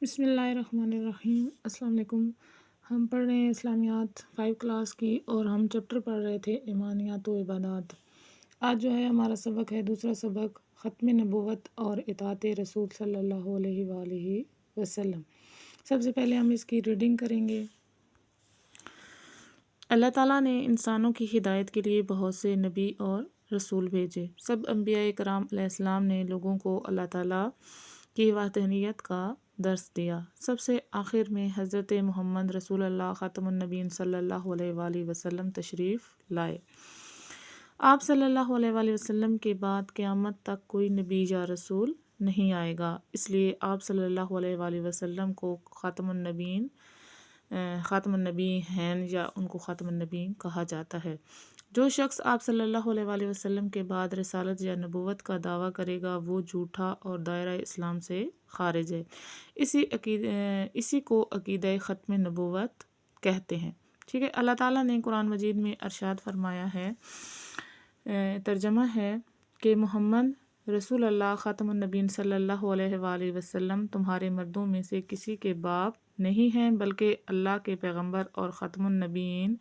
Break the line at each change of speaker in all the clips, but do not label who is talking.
بسم اللہ الرحمن الرحیم۔ السلام علیکم۔ ہم پڑھ رہے ہیں اسلامیات 5 کلاس کی، اور ہم چیپٹر پڑھ رہے تھے ایمانیات و عبادات۔ آج جو ہے ہمارا سبق ہے دوسرا سبق، ختم نبوت اور اطاعت رسول صلی اللہ علیہ وآلہ وسلم۔ سب سے پہلے ہم اس کی ریڈنگ کریں گے۔ اللہ تعالیٰ نے انسانوں کی ہدایت کے لیے بہت سے نبی اور رسول بھیجے۔ سب انبیاء کرام علیہ السلام نے لوگوں کو اللہ تعالیٰ کی وحدانیت کا درس دیا۔ سب سے آخر میں حضرت محمد رسول اللہ خاتم النبیین صلی اللہ علیہ وآلہ وسلم تشریف لائے۔ آپ صلی اللہ علیہ وآلہ وسلم کے بعد قیامت تک کوئی نبی یا رسول نہیں آئے گا، اس لیے آپ صلی اللہ علیہ وآلہ وسلم کو خاتم النبی ہیں یا ان کو خاتم النبی کہا جاتا ہے۔ جو شخص آپ صلی اللہ علیہ وآلہ وسلم کے بعد رسالت یا نبوت کا دعویٰ کرے گا وہ جھوٹا اور دائرہ اسلام سے خارج ہے۔ اسی کو عقیدہ ختم نبوت کہتے ہیں۔ ٹھیک ہے، اللہ تعالیٰ نے قرآن مجید میں ارشاد فرمایا ہے، ترجمہ ہے کہ محمد رسول اللہ خاتم النبیین صلی اللہ علیہ وآلہ وسلم تمہارے مردوں میں سے کسی کے باپ نہیں ہیں، بلکہ اللہ کے پیغمبر اور ختم النبیین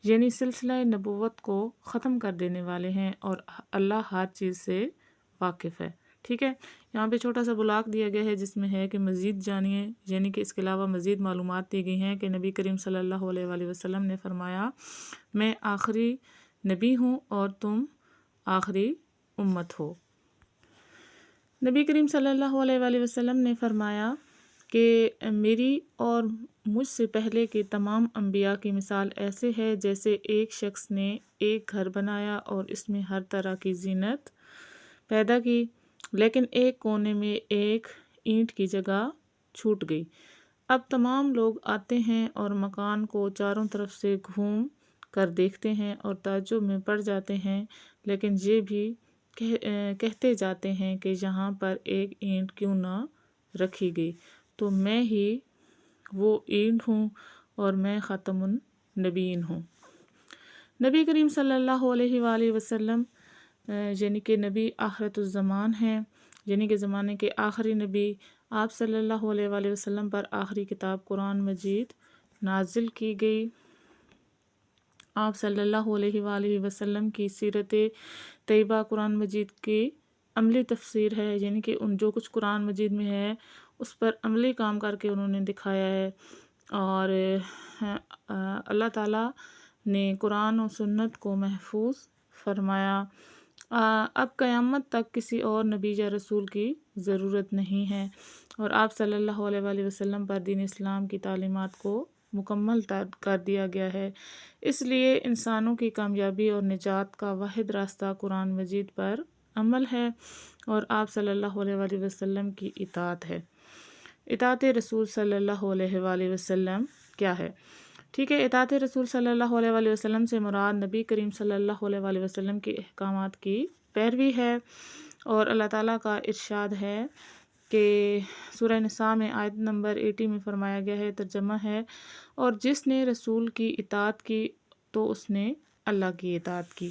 یعنی سلسلہ نبوت کو ختم کر دینے والے ہیں، اور اللہ ہر چیز سے واقف ہے۔ ٹھیک ہے، یہاں پہ چھوٹا سا بلاک دیا گیا ہے جس میں ہے کہ مزید جانیے، یعنی کہ اس کے علاوہ مزید معلومات دی گئی ہیں کہ نبی کریم صلی اللہ علیہ وآلہ وسلم نے فرمایا، میں آخری نبی ہوں اور تم آخری امت ہو۔ نبی کریم صلی اللہ علیہ وآلہ وسلم نے فرمایا کہ میری اور مجھ سے پہلے کے تمام انبیاء کی مثال ایسے ہے جیسے ایک شخص نے ایک گھر بنایا اور اس میں ہر طرح کی زینت پیدا کی، لیکن ایک کونے میں ایک اینٹ کی جگہ چھوٹ گئی۔ اب تمام لوگ آتے ہیں اور مکان کو چاروں طرف سے گھوم کر دیکھتے ہیں اور تعجب میں پڑ جاتے ہیں، لیکن یہ بھی کہتے جاتے ہیں کہ یہاں پر ایک اینٹ کیوں نہ رکھی گئی، تو میں ہی وہ اینٹ ہوں اور میں خاتم النبیین ہوں۔ نبی کریم صلی اللہ علیہ وآلہ وسلم یعنی کہ نبی آخرت الزمان ہیں، یعنی کہ زمانے کے آخری نبی۔ آپ صلی اللہ علیہ وآلہ وسلم پر آخری کتاب قرآن مجید نازل کی گئی۔ آپ صلی اللہ علیہ وآلہ وسلم کی سیرت طیبہ قرآن مجید کی عملی تفسیر ہے، یعنی کہ جو کچھ قرآن مجید میں ہے اس پر عملی کام کر کے انہوں نے دکھایا ہے، اور اللہ تعالیٰ نے قرآن و سنت کو محفوظ فرمایا۔ اب قیامت تک کسی اور نبی یا رسول کی ضرورت نہیں ہے، اور آپ صلی اللہ علیہ وآلہ وسلم پر دین اسلام کی تعلیمات کو مکمل کر دیا گیا ہے، اس لیے انسانوں کی کامیابی اور نجات کا واحد راستہ قرآن مجید پر عمل ہے اور آپ صلی اللہ علیہ وآلہ وسلم کی اطاعت ہے۔ اطاعت رسول صلی اللہ علیہ وآلہ وسلم کیا ہے؟ ٹھیک ہے، اطاعت رسول صلی اللہ علیہ وآلہ وسلم سے مراد نبی کریم صلی اللہ علیہ وآلہ وسلم کے احکامات کی پیروی ہے، اور اللہ تعالیٰ کا ارشاد ہے کہ سورہ نساء میں آیت نمبر 80 میں فرمایا گیا ہے، ترجمہ ہے، اور جس نے رسول کی اطاعت کی تو اس نے اللہ کی اطاعت کی۔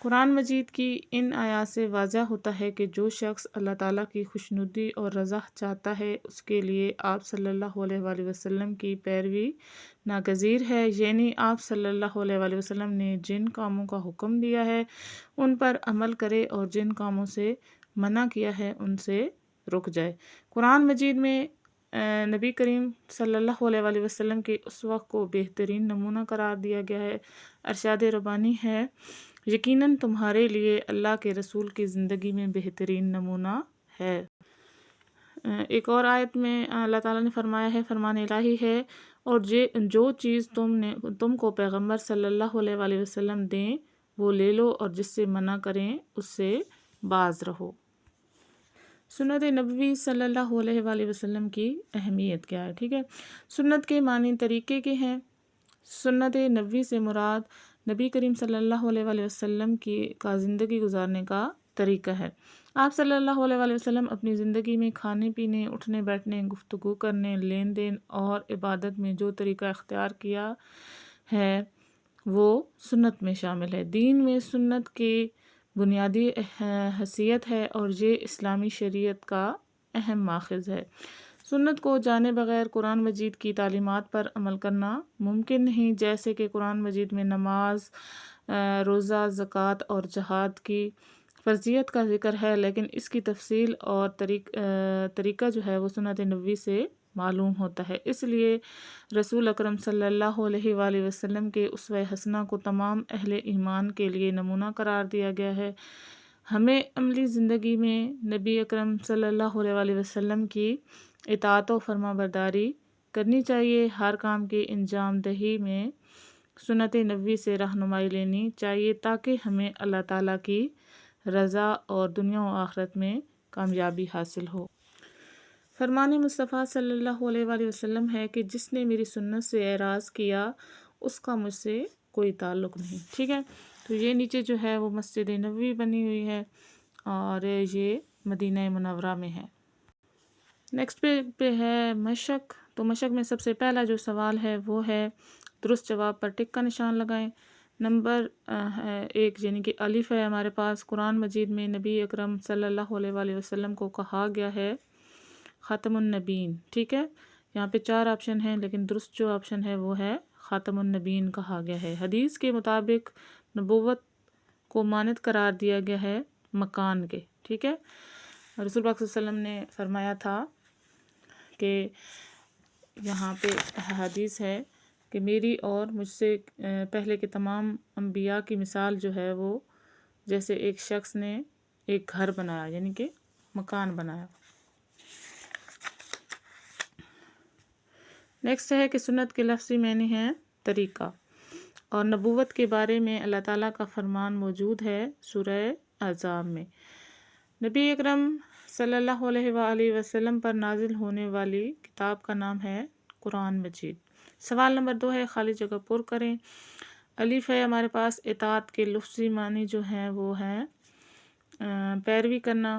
قرآن مجید کی ان آیات سے واضح ہوتا ہے کہ جو شخص اللہ تعالیٰ کی خوشنودی اور رضا چاہتا ہے اس کے لیے آپ صلی اللہ علیہ وآلہ وسلم کی پیروی ناگزیر ہے، یعنی آپ صلی اللہ علیہ وآلہ وسلم نے جن کاموں کا حکم دیا ہے ان پر عمل کرے اور جن کاموں سے منع کیا ہے ان سے رک جائے۔ قرآن مجید میں نبی کریم صلی اللہ علیہ وآلہ وسلم کے اسوہ کو بہترین نمونہ قرار دیا گیا ہے۔ ارشاد ربانی ہے، یقیناً تمہارے لیے اللہ کے رسول کی زندگی میں بہترین نمونہ ہے۔ ایک اور آیت میں اللہ تعالیٰ نے فرمایا ہے، فرمان الہی ہے، اور جو چیز تم کو پیغمبر صلی اللہ علیہ وآلہ وسلم دیں وہ لے لو، اور جس سے منع کریں اس سے باز رہو۔ سنت نبوی صلی اللہ علیہ وآلہ وسلم کی اہمیت کیا ہے؟ ٹھیک ہے، سنت کے معنی طریقے کے ہیں۔ سنت نبوی سے مراد نبی کریم صلی اللہ علیہ وآلہ وسلم کا زندگی گزارنے کا طریقہ ہے۔ آپ صلی اللہ علیہ وآلہ وسلم اپنی زندگی میں کھانے پینے، اٹھنے بیٹھنے، گفتگو کرنے، لین دین اور عبادت میں جو طریقہ اختیار کیا ہے وہ سنت میں شامل ہے۔ دین میں سنت کی بنیادی حیثیت ہے اور یہ اسلامی شریعت کا اہم ماخذ ہے۔ سنت کو جانے بغیر قرآن مجید کی تعلیمات پر عمل کرنا ممکن نہیں، جیسے کہ قرآن مجید میں نماز، روزہ، زکوٰۃ اور جہاد کی فرضیت کا ذکر ہے، لیکن اس کی تفصیل اور طریقہ جو ہے وہ سنت نبوی سے معلوم ہوتا ہے۔ اس لیے رسول اکرم صلی اللہ علیہ وآلہ وسلم کے اسوہ حسنہ کو تمام اہل ایمان کے لیے نمونہ قرار دیا گیا ہے۔ ہمیں عملی زندگی میں نبی اکرم صلی اللہ علیہ وآلہ وسلم کی اطاعت و فرما برداری کرنی چاہیے۔ ہر کام کی انجام دہی میں سنت نبوی سے رہنمائی لینی چاہیے تاکہ ہمیں اللہ تعالیٰ کی رضا اور دنیا و آخرت میں کامیابی حاصل ہو۔ فرمان مصطفیٰ صلی اللہ علیہ وآلہ وسلم ہے کہ جس نے میری سنت سے اعراض کیا اس کا مجھ سے کوئی تعلق نہیں۔ ٹھیک ہے، تو یہ نیچے جو ہے وہ مسجد نبوی بنی ہوئی ہے اور یہ مدینہ منورہ میں ہے۔ نیکسٹ پہ ہے مشق۔ تو مشق میں سب سے پہلا جو سوال ہے وہ ہے درست جواب پر ٹک کا نشان لگائیں۔ نمبر 1 یعنی کہ الف ہے ہمارے پاس۔ قرآن مجید میں نبی اکرم صلی اللہ علیہ وآلہ وسلم کو کہا گیا ہے خاتم النبیین۔ ٹھیک ہے، یہاں پہ 4 آپشن ہیں لیکن درست جو آپشن ہے وہ ہے خاتم النبیین کہا گیا ہے۔ حدیث کے مطابق نبوت کو مانند قرار دیا گیا ہے مکان کے۔ ٹھیک ہے، رسول پاک صلی اللہ علیہ وسلم نے فرمایا تھا کہ یہاں پہ حدیث ہے کہ میری اور مجھ سے پہلے کے تمام انبیاء کی مثال جو ہے وہ جیسے ایک شخص نے ایک گھر بنایا، یعنی کہ مکان بنایا۔ نیکسٹ ہے کہ سنت کے لفظی معنی ہے طریقہ، اور نبوت کے بارے میں اللہ تعالیٰ کا فرمان موجود ہے سورہ احزاب میں۔ نبی اکرم صلی اللہ علیہ وآلہ وسلم پر نازل ہونے والی کتاب کا نام ہے قرآن مجید۔ سوال نمبر 2 ہے خالی جگہ پر کریں۔ الف ہے ہمارے پاس، اطاعت کے لفظی معنی جو ہیں وہ ہیں پیروی کرنا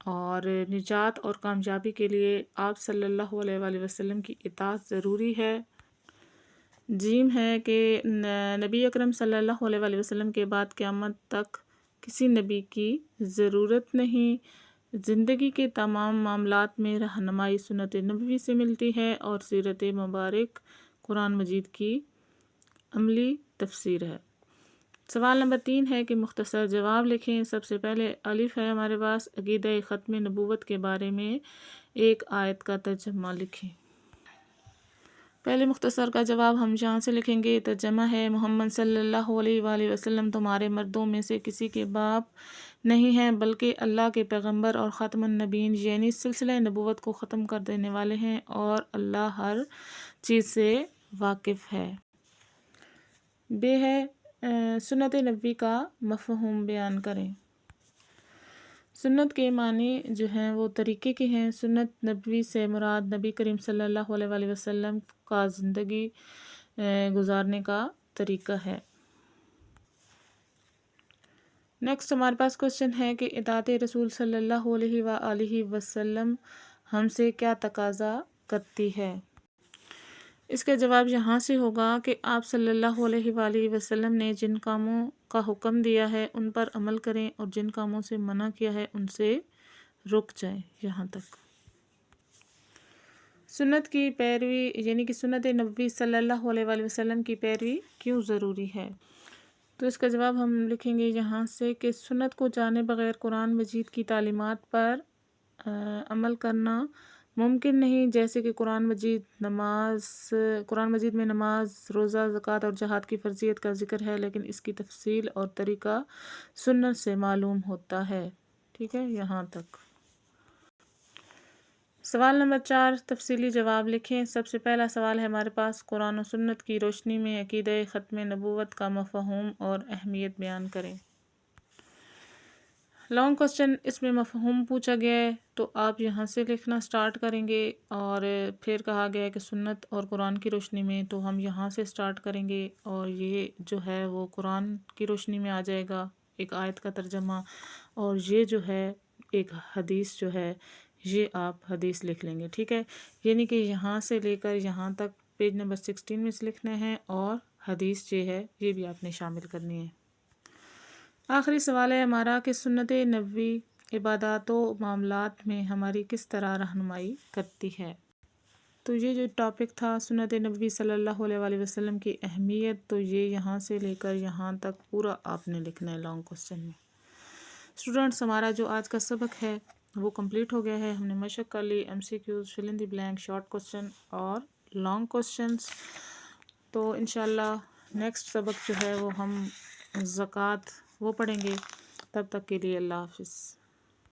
اور نجات اور کامیابی کے لیے آپ صلی اللہ علیہ وآلہ وسلم کی اطاعت ضروری ہے۔ جیم ہے کہ نبی اکرم صلی اللہ علیہ وآلہ وسلم کے بعد قیامت تک کسی نبی کی ضرورت نہیں۔ زندگی کے تمام معاملات میں رہنمائی سنت نبوی سے ملتی ہے اور سیرت مبارک قرآن مجید کی عملی تفسیر ہے۔ سوال نمبر 3 ہے کہ مختصر جواب لکھیں۔ سب سے پہلے الف ہے ہمارے پاس، عقیدہ ختم نبوت کے بارے میں ایک آیت کا ترجمہ لکھیں۔ پہلے مختصر کا جواب ہم یہاں سے لکھیں گے۔ ترجمہ ہے، محمد صلی اللہ علیہ وآلہ وسلم تمہارے مردوں میں سے کسی کے باپ نہیں ہیں بلکہ اللہ کے پیغمبر اور خاتم النبیین، یعنی سلسلہ نبوت کو ختم کر دینے والے ہیں، اور اللہ ہر چیز سے واقف ہے۔ بے ہے سنت نبوی کا مفہوم بیان کریں۔ سنت کے معنی جو ہیں وہ طریقے کے ہیں۔ سنت نبوی سے مراد نبی کریم صلی اللہ علیہ وآلہ وسلم کا زندگی گزارنے کا طریقہ ہے۔ نیکسٹ ہمارے پاس کوشچن ہے کہ اطاعت رسول صلی اللہ علیہ وآلہ وسلم ہم سے کیا تقاضا کرتی ہے؟ اس کا جواب یہاں سے ہوگا کہ آپ صلی اللہ علیہ وآلہ وسلم نے جن کاموں کا حکم دیا ہے ان پر عمل کریں اور جن کاموں سے منع کیا ہے ان سے رک جائیں۔ یہاں تک سنت کی پیروی یعنی کہ سنت نبوی صلی اللہ علیہ وآلہ وسلم کی پیروی کیوں ضروری ہے؟ تو اس کا جواب ہم لکھیں گے یہاں سے کہ سنت کو جانے بغیر قرآن مجید کی تعلیمات پر عمل کرنا ممکن نہیں، جیسے کہ قرآن مجید میں نماز، روزہ، زکوٰۃ اور جہاد کی فرضیت کا ذکر ہے، لیکن اس کی تفصیل اور طریقہ سنت سے معلوم ہوتا ہے۔ ٹھیک ہے، یہاں تک۔ سوال نمبر 4 تفصیلی جواب لکھیں۔ سب سے پہلا سوال ہے ہمارے پاس، قرآن و سنت کی روشنی میں عقیدہ ختم نبوت کا مفہوم اور اہمیت بیان کریں۔ لانگ کوسچن، اس میں مفہوم پوچھا گیا ہے تو آپ یہاں سے لکھنا سٹارٹ کریں گے، اور پھر کہا گیا ہے کہ سنت اور قرآن کی روشنی میں، تو ہم یہاں سے سٹارٹ کریں گے اور یہ جو ہے وہ قرآن کی روشنی میں آ جائے گا، ایک آیت کا ترجمہ، اور یہ جو ہے ایک حدیث جو ہے یہ آپ حدیث لکھ لیں گے۔ ٹھیک ہے، یعنی کہ یہاں سے لے کر یہاں تک پیج نمبر 16 میں سے لکھنا ہے، اور حدیث یہ ہے یہ بھی آپ نے شامل کرنی ہے۔ آخری سوال ہے ہمارا کہ سنت نبوی عبادات و معاملات میں ہماری کس طرح رہنمائی کرتی ہے۔ تو یہ جو ٹاپک تھا سنت نبوی صلی اللہ علیہ وآلہ وسلم کی اہمیت، تو یہ یہاں سے لے کر یہاں تک پورا آپ نے لکھنا ہے لانگ کوسچن میں۔ اسٹوڈنٹس، ہمارا جو آج کا سبق ہے وہ کمپلیٹ ہو گیا ہے۔ ہم نے مشق کر لی ایم سی کیوز، فل ان دی بلینک، شارٹ کوسچن اور لانگ کوسچنس۔ تو انشاءاللہ نیکسٹ سبق جو ہے وہ ہم زکوٰۃ وہ پڑھیں گے۔ تب تک کے لیے اللہ حافظ۔